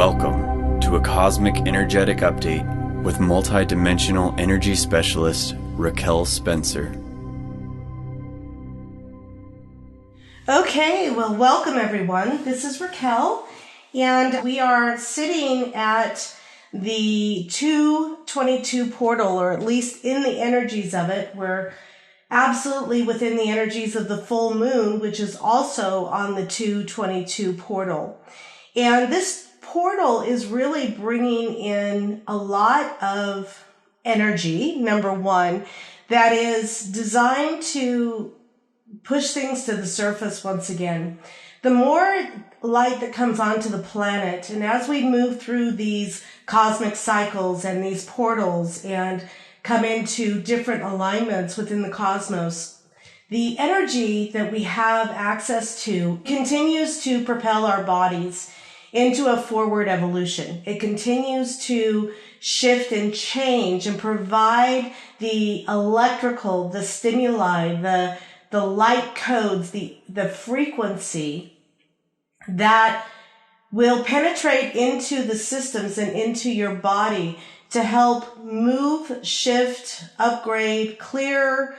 Welcome to a Cosmic Energetic Update with multidimensional energy specialist Raquel Spencer. Okay, well, welcome everyone. This is Raquel, and we are sitting at the 222 portal, or at least in the energies of it. We're absolutely within the energies of the full moon, which is also on the 222 portal. And this portal is really bringing in a lot of energy, number one, that is designed to push things to the surface once again. The more light that comes onto the planet, and as we move through these cosmic cycles and these portals and come into different alignments within the cosmos, the energy that we have access to continues to propel our bodies into a forward evolution. It continues to shift and change and provide the electrical, the stimuli, the light codes, the frequency that will penetrate into the systems and into your body to help move, shift, upgrade, clear,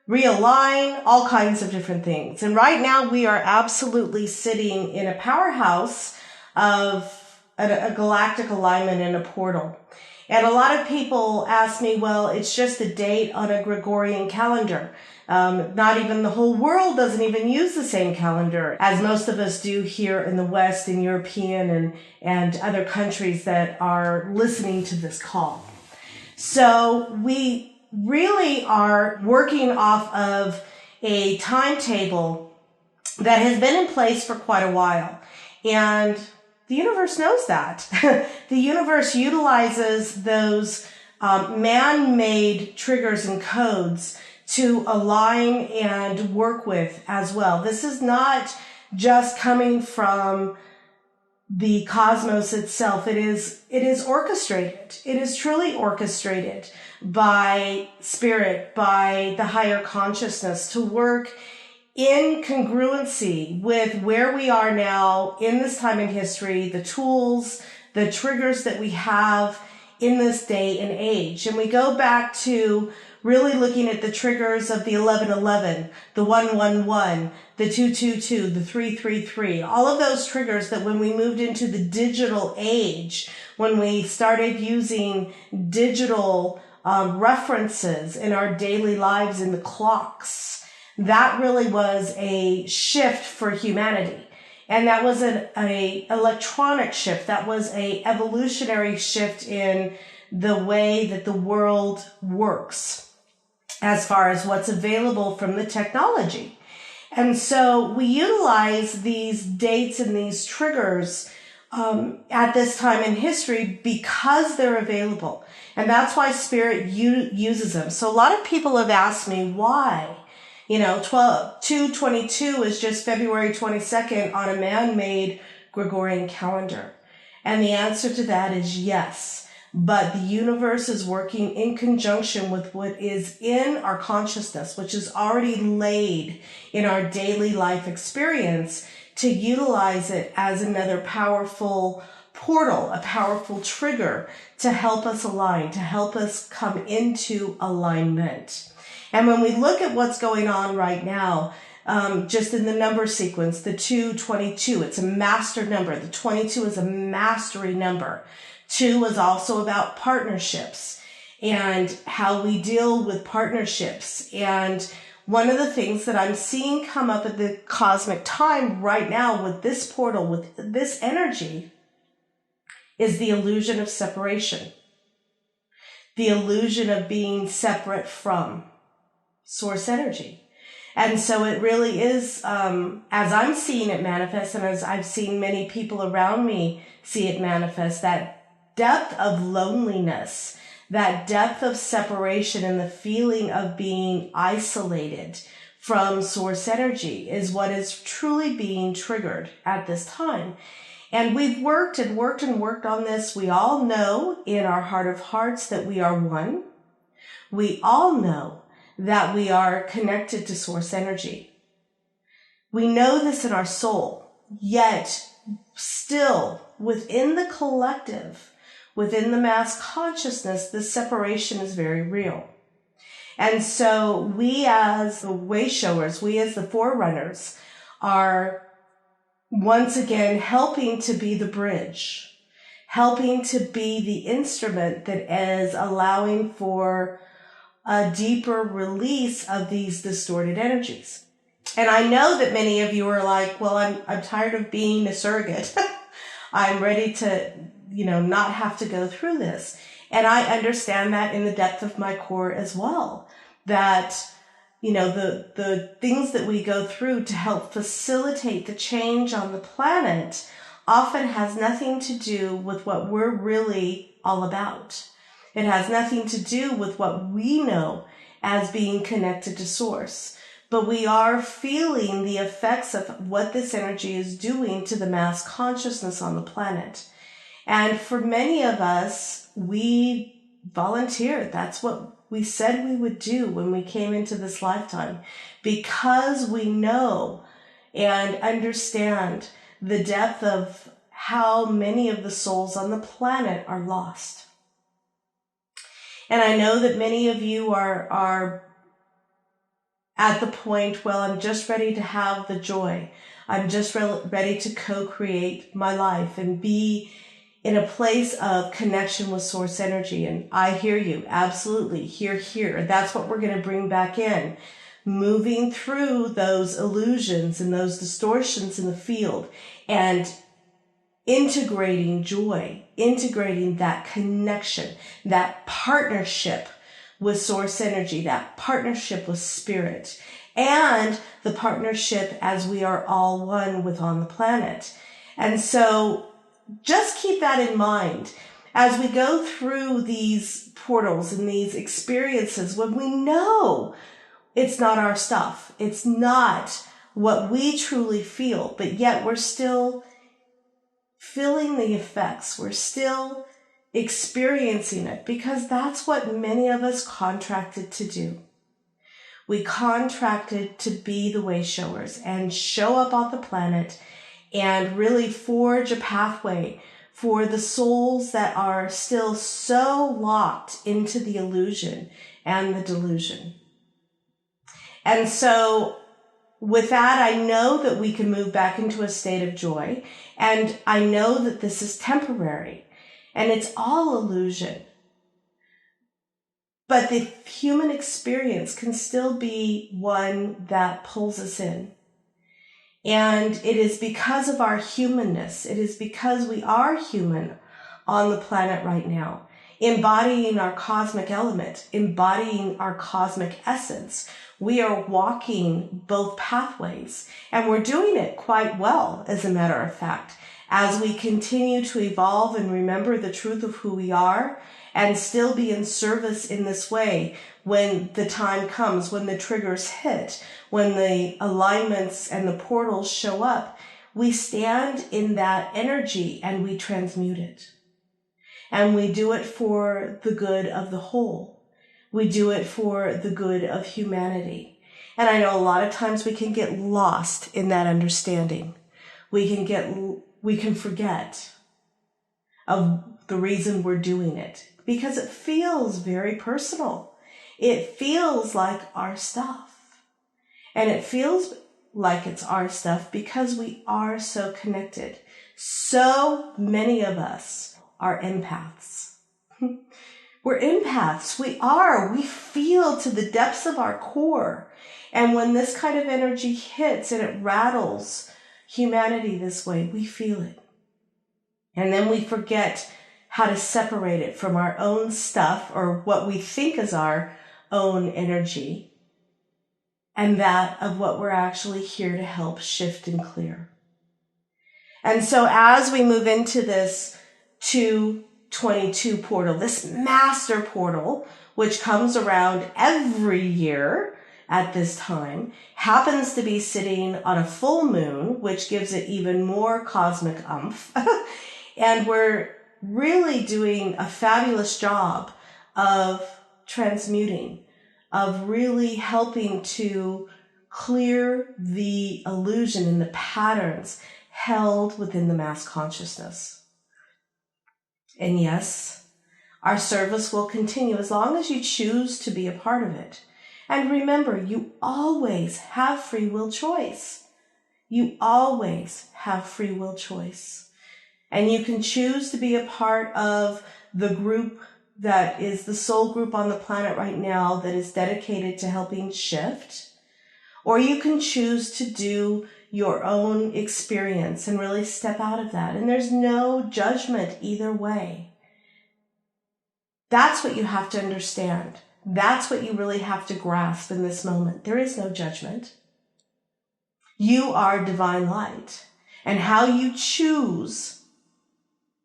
realign, all kinds of different things. And right now we are absolutely sitting in a powerhouse of a galactic alignment in a portal. And a lot of people ask me, well, it's just a date on a Gregorian calendar. Not even the whole world doesn't even use the same calendar as most of us do here in the West, in European and other countries that are listening to this call. So we really are working off of a timetable that has been in place for quite a while. And the universe knows that. The universe utilizes those man-made triggers and codes to align and work with as well. This is not just coming from the cosmos itself. It is orchestrated. It is truly orchestrated by spirit, by the higher consciousness to work in congruency with where we are now in this time in history, the tools, the triggers that we have in this day and age. And we go back to really looking at the triggers of the 1111, the 111, the 222, the 333, all of those triggers that when we moved into the digital age, when we started using digital references in our daily lives in the clocks, that really was a shift for humanity. And that was an electronic shift. That was a evolutionary shift in the way that the world works as far as what's available from the technology. And so we utilize these dates and these triggers at this time in history because they're available. And that's why Spirit uses them. So a lot of people have asked me why. 222 is just February 22nd on a man-made Gregorian calendar. And the answer to that is yes. But the universe is working in conjunction with what is in our consciousness, which is already laid in our daily life experience, to utilize it as another powerful portal, a powerful trigger to help us align, to help us come into alignment. And when we look at what's going on right now, just in the number sequence, the 222, it's a master number. The 22 is a mastery number. 2 is also about partnerships and how we deal with partnerships. And one of the things that I'm seeing come up at the cosmic time right now with this portal, with this energy, is the illusion of separation. The illusion of being separate from source energy. And so it really is, as I'm seeing it manifest, and as I've seen many people around me see it manifest, that depth of loneliness, that depth of separation and the feeling of being isolated from source energy is what is truly being triggered at this time. And we've worked on this. We all know in our heart of hearts that we are one. We all know that we are connected to source energy. We know this in our soul, yet still within the collective, within the mass consciousness, this separation is very real. And so we as the way showers, we as the forerunners are once again helping to be the bridge, helping to be the instrument that is allowing for a deeper release of these distorted energies. And I know that many of you are like, well, I'm tired of being a surrogate. I'm ready to, not have to go through this. And I understand that in the depth of my core as well, that, the things that we go through to help facilitate the change on the planet often has nothing to do with what we're really all about. It has nothing to do with what we know as being connected to source. But we are feeling the effects of what this energy is doing to the mass consciousness on the planet. And for many of us, we volunteered. That's what we said we would do when we came into this lifetime, because we know and understand the depth of how many of the souls on the planet are lost. And I know that many of you are at the point, well, I'm just ready to have the joy. I'm just ready to co-create my life and be in a place of connection with source energy. And I hear you. Absolutely. Here. That's what we're going to bring back in. Moving through those illusions and those distortions in the field and integrating joy, integrating that connection, that partnership with source energy, that partnership with spirit, and the partnership as we are all one with on the planet. And so just keep that in mind as we go through these portals and these experiences when we know it's not our stuff. It's not what we truly feel, but yet we're still feeling the effects. We're still experiencing it because that's what many of us contracted to do. We contracted to be the way showers and show up on the planet and really forge a pathway for the souls that are still so locked into the illusion and the delusion. And so with that, I know that we can move back into a state of joy, and I know that this is temporary. And it's all illusion. But the human experience can still be one that pulls us in. And it is because of our humanness. It is because we are human on the planet right now, embodying our cosmic element, embodying our cosmic essence. We are walking both pathways, and we're doing it quite well, as a matter of fact, as we continue to evolve and remember the truth of who we are and still be in service in this way when the time comes, when the triggers hit, when the alignments and the portals show up. We stand in that energy and we transmute it. And we do it for the good of the whole. We do it for the good of humanity. And I know a lot of times we can get lost in that understanding. We can forget of the reason we're doing it because it feels very personal. It feels like our stuff. And it feels like it's our stuff because we are so connected. So many of us are empaths. We're empaths. We feel to the depths of our core. And when this kind of energy hits and it rattles humanity this way, we feel it. And then we forget how to separate it from our own stuff or what we think is our own energy and that of what we're actually here to help shift and clear. And so as we move into this 222 portal, this master portal, which comes around every year at this time, happens to be sitting on a full moon, which gives it even more cosmic umph. And we're really doing a fabulous job of transmuting, of really helping to clear the illusion and the patterns held within the mass consciousness. And yes, our service will continue as long as you choose to be a part of it. And remember, you always have free will choice. You always have free will choice. And you can choose to be a part of the group that is the sole group on the planet right now that is dedicated to helping shift. Or you can choose to do your own experience and really step out of that. And there's no judgment either way. That's what you have to understand. That's what you really have to grasp in this moment. There is no judgment. You are divine light. And how you choose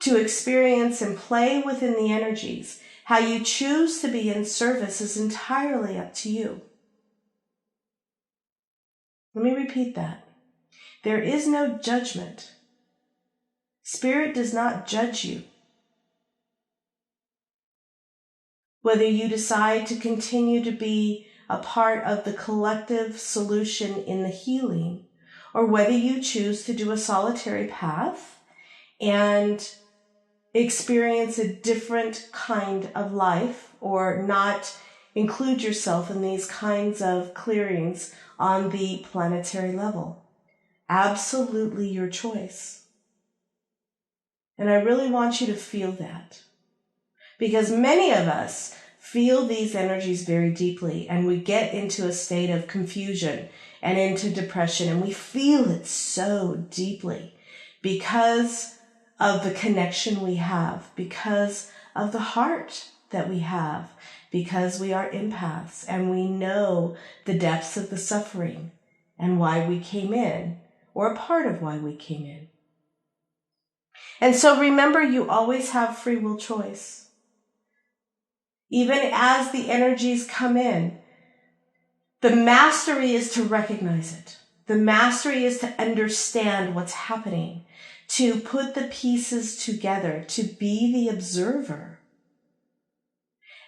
to experience and play within the energies, how you choose to be in service is entirely up to you. Let me repeat that. There is no judgment. Spirit does not judge you. Whether you decide to continue to be a part of the collective solution in the healing, or whether you choose to do a solitary path and experience a different kind of life, or not include yourself in these kinds of clearings on the planetary level. Absolutely your choice. And I really want you to feel that, because many of us feel these energies very deeply, and we get into a state of confusion and into depression, and we feel it so deeply because of the connection we have, because of the heart that we have, because we are empaths and we know the depths of the suffering and why we came in, or a part of why we came in. And so remember, you always have free will choice. Even as the energies come in, the mastery is to recognize it. The mastery is to understand what's happening, to put the pieces together, to be the observer,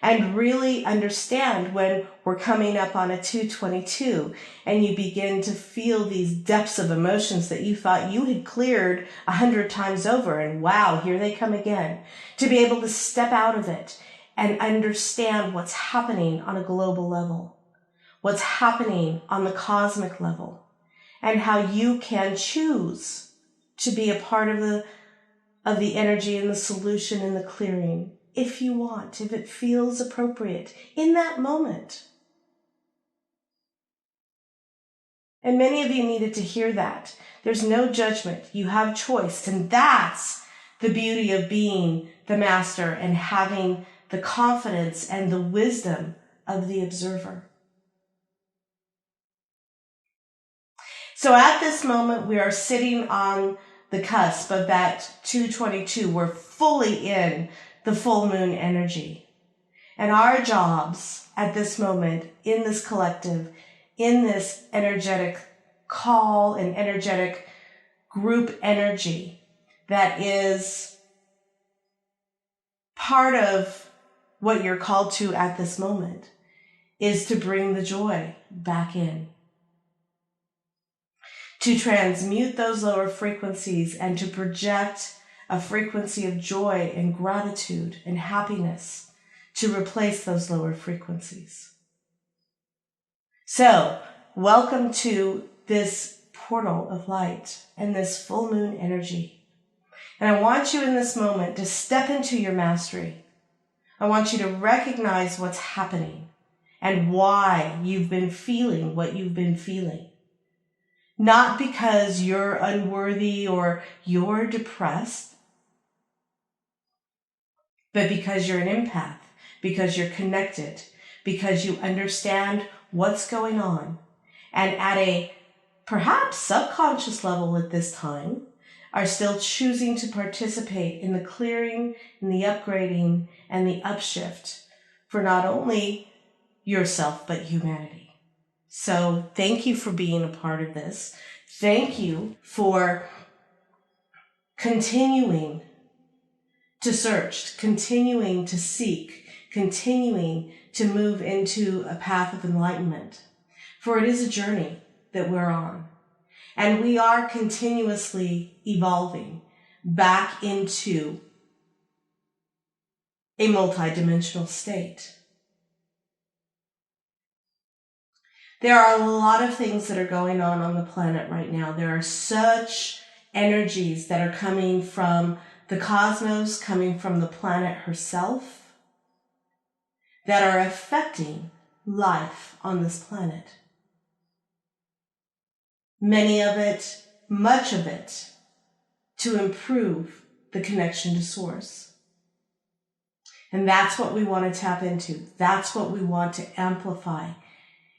and really understand when we're coming up on a 222 and you begin to feel these depths of emotions that you thought you had cleared 100 times over, and wow, here they come again. To be able to step out of it and understand what's happening on a global level, what's happening on the cosmic level, and how you can choose to be a part of the energy and the solution and the clearing, if you want, if it feels appropriate in that moment. And many of you needed to hear that. There's no judgment. You have choice. And that's the beauty of being the master and having the confidence and the wisdom of the observer. So at this moment, we are sitting on the cusp of that 222. We're fully in the full moon energy. And our jobs at this moment, in this collective, in this energetic call and energetic group energy that is part of what you're called to at this moment, is to bring the joy back in, to transmute those lower frequencies and to project a frequency of joy and gratitude and happiness to replace those lower frequencies. So, welcome to this portal of light and this full moon energy. And I want you in this moment to step into your mastery. I want you to recognize what's happening and why you've been feeling what you've been feeling. Not because you're unworthy or you're depressed, but because you're an empath, because you're connected, because you understand what's going on, and at a perhaps subconscious level at this time, are still choosing to participate in the clearing, in the upgrading, and the upshift for not only yourself, but humanity. So thank you for being a part of this. Thank you for continuing to search, continuing to seek, continuing to move into a path of enlightenment. For it is a journey that we're on. And we are continuously evolving back into a multidimensional state. There are a lot of things that are going on the planet right now. There are such energies that are coming from the cosmos, coming from the planet herself, that are affecting life on this planet. Many of it, much of it, to improve the connection to Source. And that's what we want to tap into. That's what we want to amplify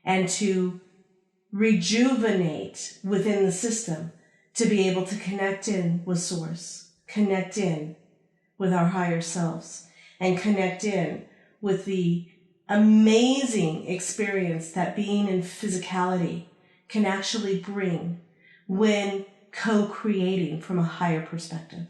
and to rejuvenate within the system, to be able to connect in with Source, connect in with our higher selves, and connect in with the amazing experience that being in physicality can actually bring when co-creating from a higher perspective.